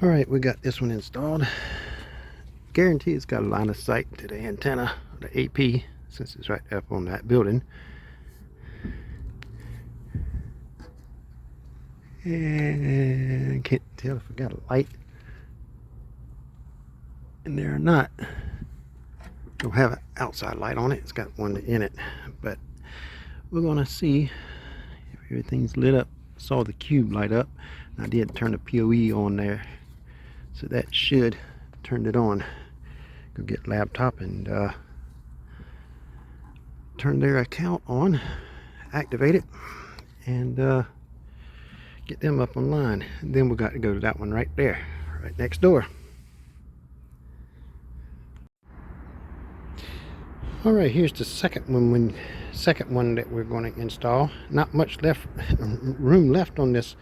All right, we got this one installed. Guarantee it's got a line of sight to the antenna, the AP, since it's right up on that building. And can't tell if I got a light in there or not. Don't have an outside light on it. It's got one in it, but we're gonna see if everything's lit up. Saw the cube light up. I did turn the PoE on there, so that should turn it on. Go get laptop and turn their account on, activate it, and get them up online. And then we got to go to that one right there, right next door. All right, here's the second one that we're going to install. Not much room left on this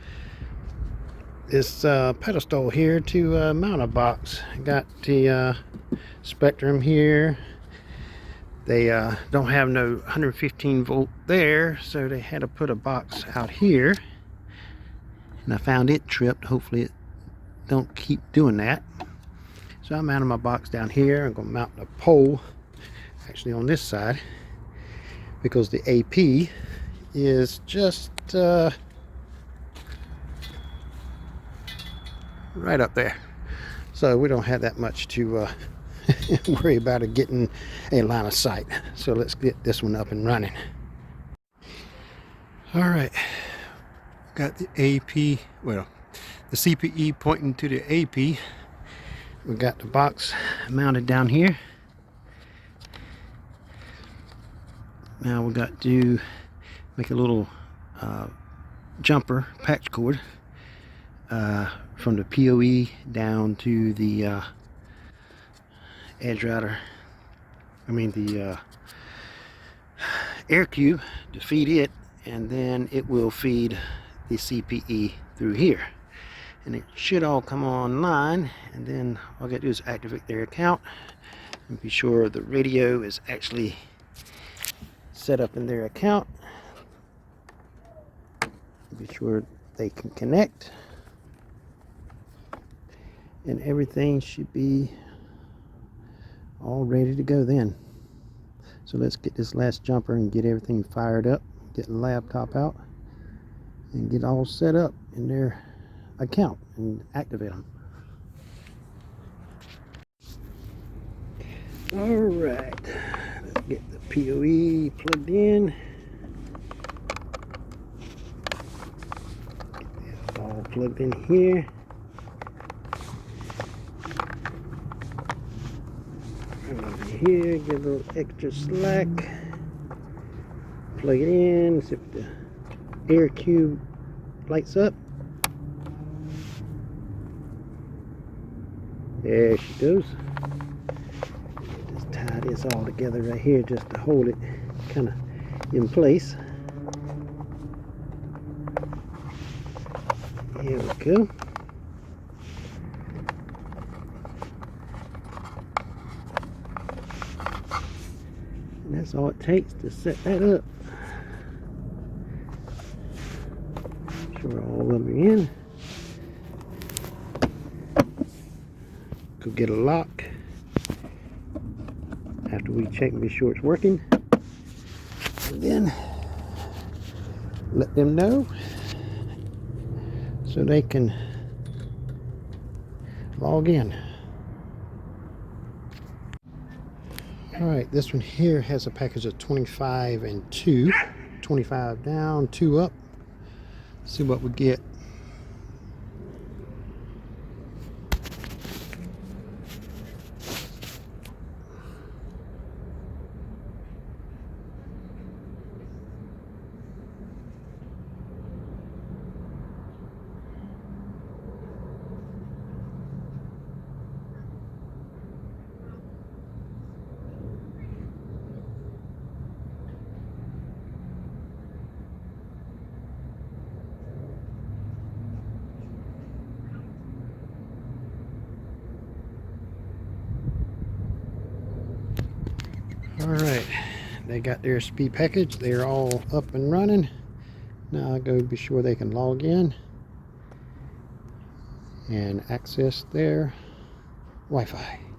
pedestal here to mount a box. Got the Spectrum here. They don't have no 115 volt there, so they had to put a box out here, and I found it tripped. Hopefully it don't keep doing that. So I mounted my box down here. I'm going to mount a pole actually on this side, because the AP is just right up there, so we don't have that much to worry about it getting a line of sight. So let's get this one up and running. All right, got the AP, well, the CPE pointing to the AP. We got the box mounted down here. Now we got to make a little jumper patch cord from the PoE down to the edge router. I mean the air cube to feed it, and then it will feed the CPE through here, and it should all come online. And then all I got to do is activate their account and be sure the radio is actually set up in their account. Be sure they can connect, and everything should be all ready to go then. So let's get this last jumper and get everything fired up, get the laptop out, and get all set up in their account and activate them. All right, let's get the PoE plugged in. Get this all plugged in here. Come over here, get a little extra slack. Plug it in, see if the air cube lights up. There she goes. Just tie this all together right here just to hold it kind of in place. Here we go. And that's all it takes to set that up. Sure all of them are in. Go get a lock after we check and be sure it's working, and then let them know so they can log in. All right, this one here has a package of 25 and 2. 25 down, 2 up. See what we get. All right, they got their speed package. They're all up and running. Now I go be sure they can log in. and access their Wi-Fi.